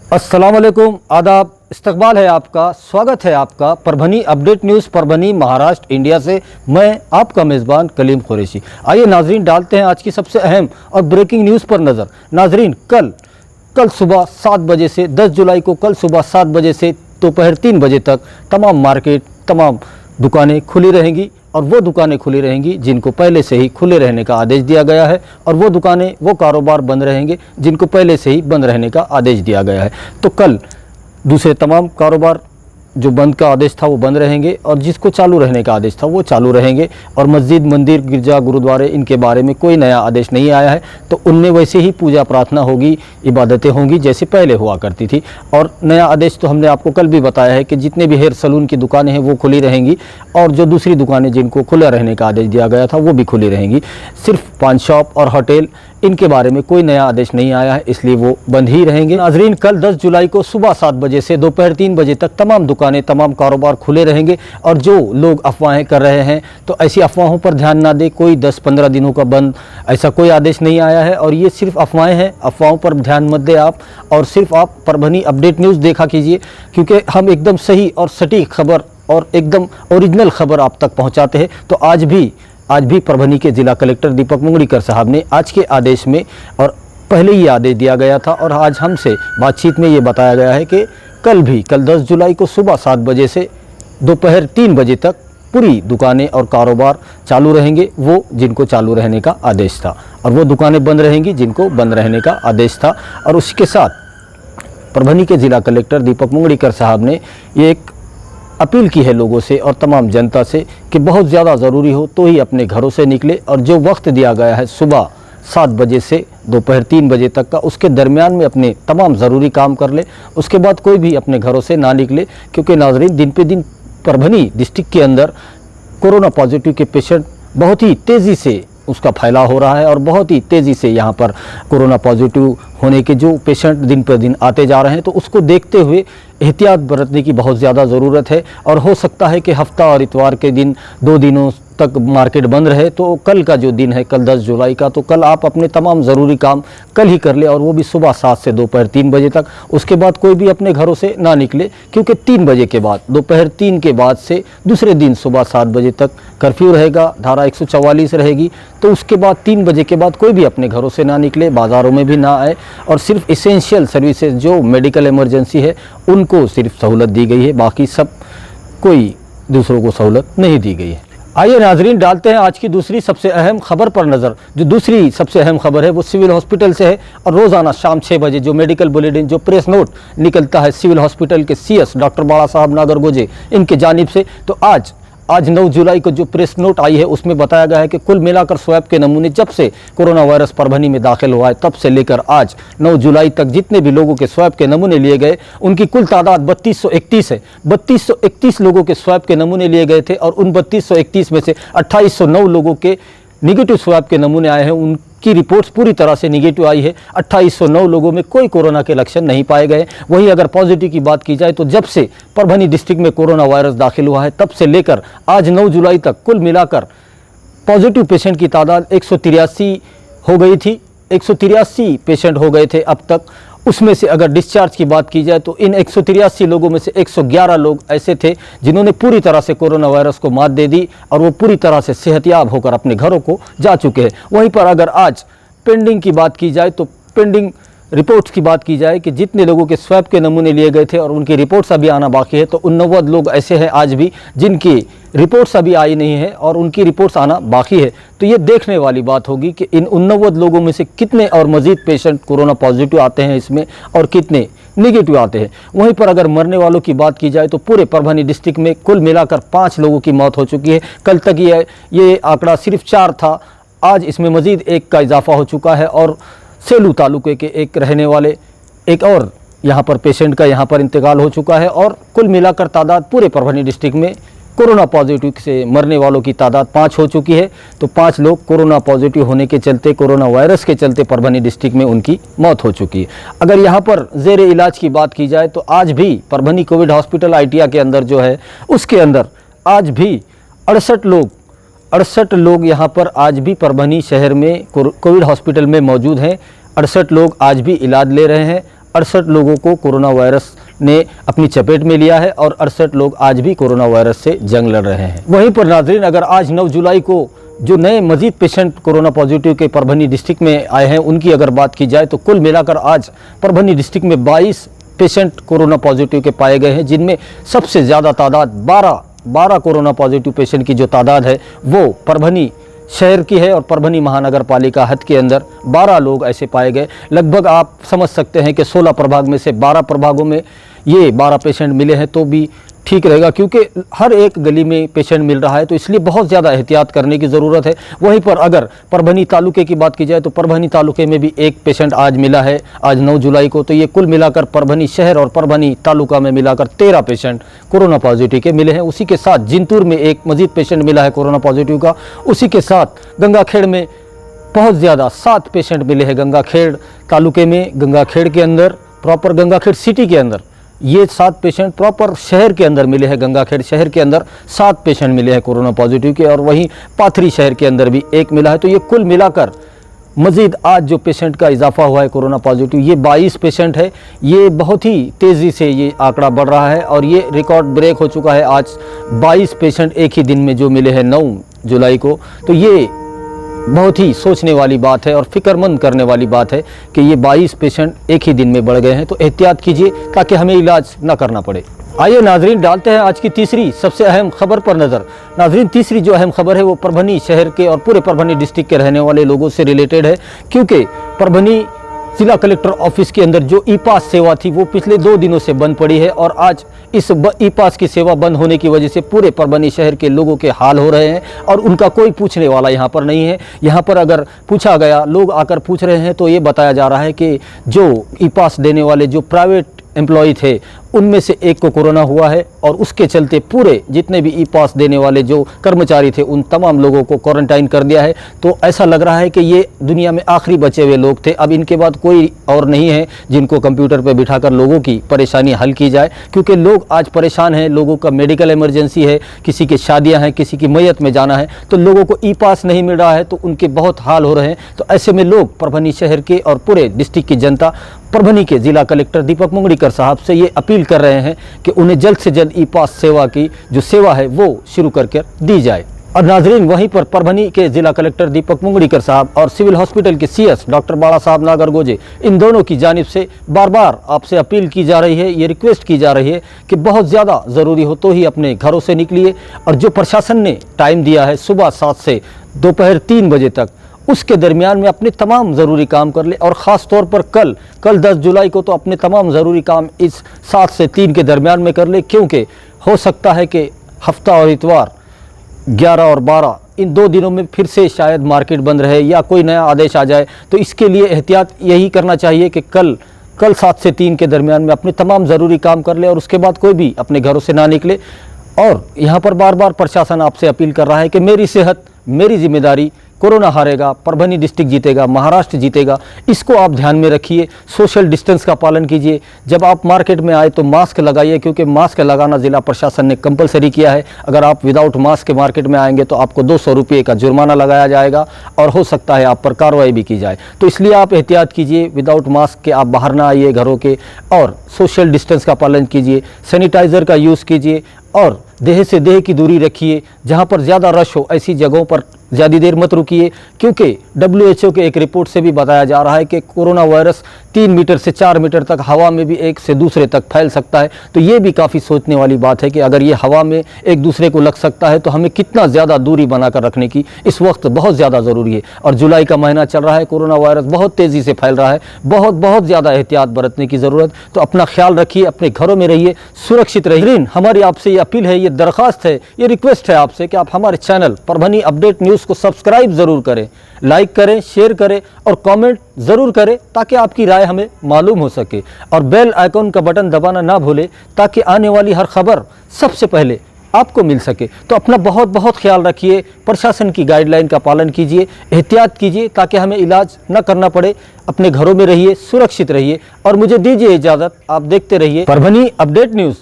अस्सलामुअलैकुम, आदाब, इस्तकबाल है आपका, स्वागत है आपका Parbhani update news Parbhani Maharashtra India से। मैं आपका मेज़बान कलीम कुरैशी। आइए नाजरीन, डालते हैं आज की सबसे अहम और ब्रेकिंग न्यूज़ पर नज़र। नाजरीन, कल सुबह 7 बजे से 10 जुलाई को कल सुबह 7 बजे से दोपहर 3 बजे तक तमाम मार्केट, तमाम दुकानें खुली रहेंगी और वो दुकानें खुली रहेंगी जिनको पहले से ही खुले रहने का आदेश दिया गया है, और वो दुकानें, वो कारोबार बंद रहेंगे जिनको पहले से ही बंद रहने का आदेश दिया गया है। तो कल दूसरे तमाम कारोबार जो बंद का आदेश था वो बंद रहेंगे, और जिसको चालू रहने का आदेश था वो चालू रहेंगे। और मस्जिद, मंदिर, गिरजा, गुरुद्वारे, इनके बारे में कोई नया आदेश नहीं आया है, तो उनमें वैसे ही पूजा प्रार्थना होगी, इबादतें होंगी जैसे पहले हुआ करती थी। और नया आदेश तो हमने आपको कल भी बताया है कि जितने भी हेयर सलून की दुकानें हैं वो खुली रहेंगी, और जो दूसरी दुकानें जिनको खुला रहने का आदेश दिया गया था वो भी खुली रहेंगी। सिर्फ पान शॉप और होटल, इनके बारे में कोई नया आदेश नहीं आया है, इसलिए वो बंद ही रहेंगे। नाजरीन, कल 10 जुलाई को सुबह 7 बजे से दोपहर 3 बजे तक तमाम दुकानें, तमाम कारोबार खुले रहेंगे। और जो लोग अफवाहें कर रहे हैं तो ऐसी अफवाहों पर ध्यान ना दें। कोई 10-15 दिनों का बंद, ऐसा कोई आदेश नहीं आया है, और ये सिर्फ अफवाहें हैं। अफवाहों पर ध्यान मत दें आप, और सिर्फ आप परभनी अपडेट न्यूज़ देखा कीजिए, क्योंकि हम एकदम सही और सटीक खबर और एकदम ओरिजिनल खबर आप तक पहुँचाते हैं। तो आज भी परभनी के जिला कलेक्टर दीपक मुंगड़ीकर साहब ने आज के आदेश में, और पहले ही आदेश दिया गया था और आज हमसे बातचीत में ये बताया गया है कि कल 10 जुलाई को सुबह 7 बजे से दोपहर 3 बजे तक पूरी दुकानें और कारोबार चालू रहेंगे, वो जिनको चालू रहने का आदेश था, और वो दुकानें बंद रहेंगी जिनको बंद रहने का आदेश था। और उसके साथ परभनी के जिला कलेक्टर दीपक मुंगड़ीकर साहब ने ये एक अपील की है लोगों से और तमाम जनता से कि बहुत ज़्यादा ज़रूरी हो तो ही अपने घरों से निकले, और जो वक्त दिया गया है सुबह 7 बजे से दोपहर 3 बजे तक का, उसके दरमियान में अपने तमाम ज़रूरी काम कर ले। उसके बाद कोई भी अपने घरों से ना निकले, क्योंकि नाजरीन, दिन पे दिन परभनी डिस्ट्रिक्ट के अंदर कोरोना पॉजिटिव के पेशेंट बहुत ही तेज़ी से उसका फैलाव हो रहा है, और बहुत ही तेज़ी से यहाँ पर कोरोना पॉजिटिव होने के जो पेशेंट दिन पर दिन आते जा रहे हैं, तो उसको देखते हुए एहतियात बरतने की बहुत ज़्यादा ज़रूरत है। और हो सकता है कि हफ्ता और इतवार के दिन 2 दिनों तक मार्केट बंद रहे, तो कल का जो दिन है, कल 10 जुलाई का, तो कल आप अपने तमाम ज़रूरी काम कल ही कर ले, और वो भी सुबह 7 से दोपहर 3 बजे तक। उसके बाद कोई भी अपने घरों से ना निकले, क्योंकि 3 बजे के बाद, दोपहर 3 के बाद से दूसरे दिन सुबह 7 बजे तक कर्फ्यू रहेगा, धारा 144 रहेगी। तो उसके बाद 3 बजे के बाद कोई भी अपने घरों से ना निकले, बाज़ारों में भी ना आए, और सिर्फ इसेंशियल सर्विसेज जो मेडिकल इमरजेंसी है उनको सिर्फ सहूलत दी गई है, बाकी सब कोई दूसरों को सहूलत नहीं दी गई है। आइए नाजरीन, डालते हैं आज की दूसरी सबसे अहम खबर पर नज़र। जो दूसरी सबसे अहम खबर है वो सिविल हॉस्पिटल से है, और रोज़ाना शाम 6 बजे जो मेडिकल बुलेटिन, जो प्रेस नोट निकलता है सिविल हॉस्पिटल के CS डॉक्टर बाला साहब नागरगोजे इनके जानिब से, तो आज 9 जुलाई को जो प्रेस नोट आई है उसमें बताया गया है कि कुल मिलाकर स्वैब के नमूने जब से कोरोना वायरस परभनी में दाखिल हुआ है तब से लेकर आज 9 जुलाई तक जितने भी लोगों के स्वैब के नमूने लिए गए, उनकी कुल तादाद 3231 है। 3231 लोगों के स्वैब के नमूने लिए गए थे, और उन 3231 में से 2809 लोगों के निगेटिव स्वैब के नमूने आए हैं। उनकी रिपोर्ट्स पूरी तरह से निगेटिव आई है। 2809 लोगों में कोई कोरोना के लक्षण नहीं पाए गए। वहीं अगर पॉजिटिव की बात की जाए तो जब से परभनी डिस्ट्रिक्ट में कोरोना वायरस दाखिल हुआ है तब से लेकर आज 9 जुलाई तक कुल मिलाकर पॉजिटिव पेशेंट की तादाद 183 हो गई थी। 183 पेशेंट हो गए थे अब तक। उसमें से अगर डिस्चार्ज की बात की जाए तो इन 183 लोगों में से 111 लोग ऐसे थे जिन्होंने पूरी तरह से कोरोना वायरस को मात दे दी, और वो पूरी तरह से सेहतयाब होकर अपने घरों को जा चुके हैं। वहीं पर अगर आज पेंडिंग की बात की जाए तो पेंडिंग रिपोर्ट्स की बात की जाए कि जितने लोगों के स्वैब के नमूने लिए गए थे और उनकी रिपोर्ट्स अभी आना बाकी है, तो 89 लोग ऐसे हैं आज भी जिनकी रिपोर्ट्स अभी आई नहीं है और उनकी रिपोर्ट्स आना बाकी है। तो ये देखने वाली बात होगी कि इन 89 लोगों में से कितने और मज़ीद पेशेंट कोरोना पॉजिटिव आते हैं इसमें, और कितने निगेटिव आते हैं। वहीं पर अगर मरने वालों की बात की जाए तो पूरे परभनी डिस्ट्रिक्ट में कुल मिलाकर 5 लोगों की मौत हो चुकी है। कल तक ये आंकड़ा सिर्फ 4 था, आज इसमें मज़ीद 1 का इजाफा हो चुका है, और सेलू तालुके के एक रहने वाले एक और यहाँ पर पेशेंट का यहाँ पर इंतकाल हो चुका है। और कुल मिलाकर तादाद पूरे परभनी डिस्ट्रिक्ट में कोरोना पॉजिटिव से मरने वालों की तादाद 5 हो चुकी है। तो 5 लोग कोरोना पॉजिटिव होने के चलते, कोरोना वायरस के चलते परभनी डिस्ट्रिक्ट में उनकी मौत हो चुकी है। अगर यहाँ पर ज़ेर इलाज की बात की जाए तो आज भी परभनी कोविड हॉस्पिटल ITIA के अंदर जो है उसके अंदर आज भी 68 लोग यहाँ पर आज भी परभनी शहर में कोविड हॉस्पिटल में मौजूद हैं। 68 लोग आज भी इलाज ले रहे हैं। 68 लोगों को कोरोना वायरस ने अपनी चपेट में लिया है और 68 लोग आज भी कोरोना वायरस से जंग लड़ रहे हैं। वहीं पर नाज़रीन, अगर आज 9 जुलाई को जो नए मजीद पेशेंट कोरोना पॉजिटिव के परभनी डिस्ट्रिक्ट में आए हैं उनकी अगर बात की जाए तो कुल मिलाकर आज परभनी डिस्ट्रिक्ट में 22 पेशेंट कोरोना पॉजिटिव के पाए गए हैं, जिनमें सबसे ज़्यादा तादाद 12 कोरोना पॉजिटिव पेशेंट की जो तादाद है वो परभनी शहर की है और परभनी महानगर पालिका हद के अंदर 12 लोग ऐसे पाए गए। लगभग आप समझ सकते हैं कि 16 प्रभाग में से 12 प्रभागों में ये 12 पेशेंट मिले हैं तो भी ठीक रहेगा, क्योंकि हर एक गली में पेशेंट मिल रहा है, तो इसलिए बहुत ज़्यादा एहतियात करने की ज़रूरत है। वहीं पर अगर परभनी तालुके की बात की जाए तो परभनी तालुके में भी एक पेशेंट आज मिला है, आज 9 जुलाई को। तो ये कुल मिलाकर परभनी शहर और परभनी तालुका में मिलाकर 13 पेशेंट कोरोना पॉजिटिव के मिले हैं। उसी के साथ जिंतूर में एक मजीद पेशेंट मिला है कोरोना पॉजिटिव का। उसी के साथ गंगाखेड़ में बहुत ज़्यादा 7 पेशेंट मिले हैं गंगाखेड़ तालुके में, गंगाखेड़ के अंदर प्रॉपर गंगाखेड़ सिटी के अंदर ये 7 पेशेंट प्रॉपर शहर के अंदर मिले हैं। गंगाखेड़ शहर के अंदर 7 पेशेंट मिले हैं कोरोना पॉजिटिव के और वहीं पाथरी शहर के अंदर भी एक मिला है। तो ये कुल मिलाकर मज़ीद आज जो पेशेंट का इजाफा हुआ है कोरोना पॉजिटिव ये 22 पेशेंट है। ये बहुत ही तेज़ी से ये आंकड़ा बढ़ रहा है और ये रिकॉर्ड ब्रेक हो चुका है। आज 22 पेशेंट एक ही दिन में जो मिले हैं 9 जुलाई को, तो ये बहुत ही सोचने वाली बात है और फिक्रमंद करने वाली बात है कि ये 22 पेशेंट एक ही दिन में बढ़ गए हैं। तो एहतियात कीजिए ताकि हमें इलाज न करना पड़े। आइए नाजरीन, डालते हैं आज की तीसरी सबसे अहम खबर पर नज़र। नाजरीन, तीसरी जो अहम खबर है वो परभनी शहर के और पूरे परभनी डिस्ट्रिक्ट के रहने वाले लोगों से रिलेटेड है, क्योंकि परभनी जिला कलेक्टर ऑफिस के अंदर जो ई पास सेवा थी वो पिछले 2 दिनों से बंद पड़ी है और आज इस ई पास की सेवा बंद होने की वजह से पूरे परभनी शहर के लोगों के हाल हो रहे हैं और उनका कोई पूछने वाला यहाँ पर नहीं है। यहाँ पर अगर पूछा गया, लोग आकर पूछ रहे हैं तो ये बताया जा रहा है कि जो ई पास देने वाले जो प्राइवेट एम्प्लॉय थे उनमें से एक को कोरोना हुआ है और उसके चलते पूरे जितने भी ई पास देने वाले जो कर्मचारी थे उन तमाम लोगों को क्वारंटाइन कर दिया है। तो ऐसा लग रहा है कि ये दुनिया में आखिरी बचे हुए लोग थे। अब इनके बाद कोई और नहीं है जिनको कंप्यूटर पर बिठाकर लोगों की परेशानी हल की जाए, क्योंकि लोग आज परेशान हैं। लोगों का मेडिकल इमरजेंसी है, किसी की शादियाँ हैं, किसी की मैयत में जाना है, तो लोगों को ई पास नहीं मिल रहा है तो उनके बहुत हाल हो रहे हैं। तो ऐसे में लोग परभनी शहर के और पूरे डिस्ट्रिक्ट की जनता परभनी के जिला कलेक्टर दीपक मुंगड़ीकर साहब से ये अपील कर रहे हैं कि उन्हें जल्द से जल्द ई पास सेवा की जो सेवा है वो शुरू करके दी जाए। और नाजरीन, वहीं पर परभनी के जिला कलेक्टर दीपक मुंगड़ीकर साहब और सिविल हॉस्पिटल के सीएस डॉक्टर बाला साहब नागरगोजे, इन दोनों की जानिब से बार बार आपसे अपील की जा रही है, ये रिक्वेस्ट की जा रही है कि बहुत ज़्यादा ज़रूरी हो तो ही अपने घरों से निकलिए। और जो प्रशासन ने टाइम दिया है सुबह 7 से दोपहर 3 बजे तक, उसके दरमियान में अपने तमाम ज़रूरी काम कर ले। और ख़ास तौर पर कल 10 जुलाई को तो अपने तमाम ज़रूरी काम इस 7 से 3 के दरमियान में कर ले, क्योंकि हो सकता है कि हफ्ता और इतवार 11 और 12 इन 2 दिनों में फिर से शायद मार्केट बंद रहे या कोई नया आदेश आ जाए। तो इसके लिए एहतियात यही करना चाहिए कि कल 7 से 3 के दरमियान में अपने तमाम ज़रूरी काम कर ले और उसके बाद कोई भी अपने घरों से ना निकले। और यहाँ पर बार बार प्रशासन आपसे अपील कर रहा है कि मेरी सेहत मेरी जिम्मेदारी, कोरोना हारेगा, परभनी डिस्ट्रिक्ट जीतेगा, महाराष्ट्र जीतेगा, इसको आप ध्यान में रखिए। सोशल डिस्टेंस का पालन कीजिए। जब आप मार्केट में आए तो मास्क लगाइए, क्योंकि मास्क लगाना ज़िला प्रशासन ने कंपलसरी किया है। अगर आप विदाउट मास्क के मार्केट में आएंगे तो आपको 200 रुपये का जुर्माना लगाया जाएगा और हो सकता है आप पर कार्रवाई भी की जाए। तो इसलिए आप एहतियात कीजिए, विदाउट मास्क के आप बाहर ना आइए घरों के, और सोशल डिस्टेंस का पालन कीजिए, सैनिटाइज़र का यूज़ कीजिए और देह से देह की दूरी रखिए। जहाँ पर ज़्यादा रश हो ऐसी जगहों पर ज़्यादा देर मत रुकिए, क्योंकि WHO के एक रिपोर्ट से भी बताया जा रहा है कि कोरोना वायरस 3 मीटर से 4 मीटर तक हवा में भी एक से दूसरे तक फैल सकता है। तो ये भी काफ़ी सोचने वाली बात है कि अगर ये हवा में एक दूसरे को लग सकता है तो हमें कितना ज़्यादा दूरी बनाकर रखने की इस वक्त बहुत ज़्यादा ज़रूरी है। और जुलाई का महीना चल रहा है, कोरोना वायरस बहुत तेज़ी से फैल रहा है, बहुत ज़्यादा एहतियात बरतने की ज़रूरत। तो अपना ख्याल रखिए, अपने घरों में रहिए, सुरक्षित रहिए। हमारी आपसे ये अपील है, ये दरख्वास्त है, ये रिक्वेस्ट है आपसे कि आप हमारे चैनल परभनी अपडेट न्यूज़ को सब्सक्राइब ज़रूर करें, लाइक करें, शेयर करें और कमेंट ज़रूर करें ताकि आपकी राय हमें मालूम हो सके। और बेल आइकॉन का बटन दबाना ना भूलें ताकि आने वाली हर खबर सबसे पहले आपको मिल सके। तो अपना बहुत ख्याल रखिए, प्रशासन की गाइडलाइन का पालन कीजिए, एहतियात कीजिए ताकि हमें इलाज न करना पड़े। अपने घरों में रहिए, सुरक्षित रहिए और मुझे दीजिए इजाज़त। आप देखते रहिए परभनी अपडेट न्यूज़।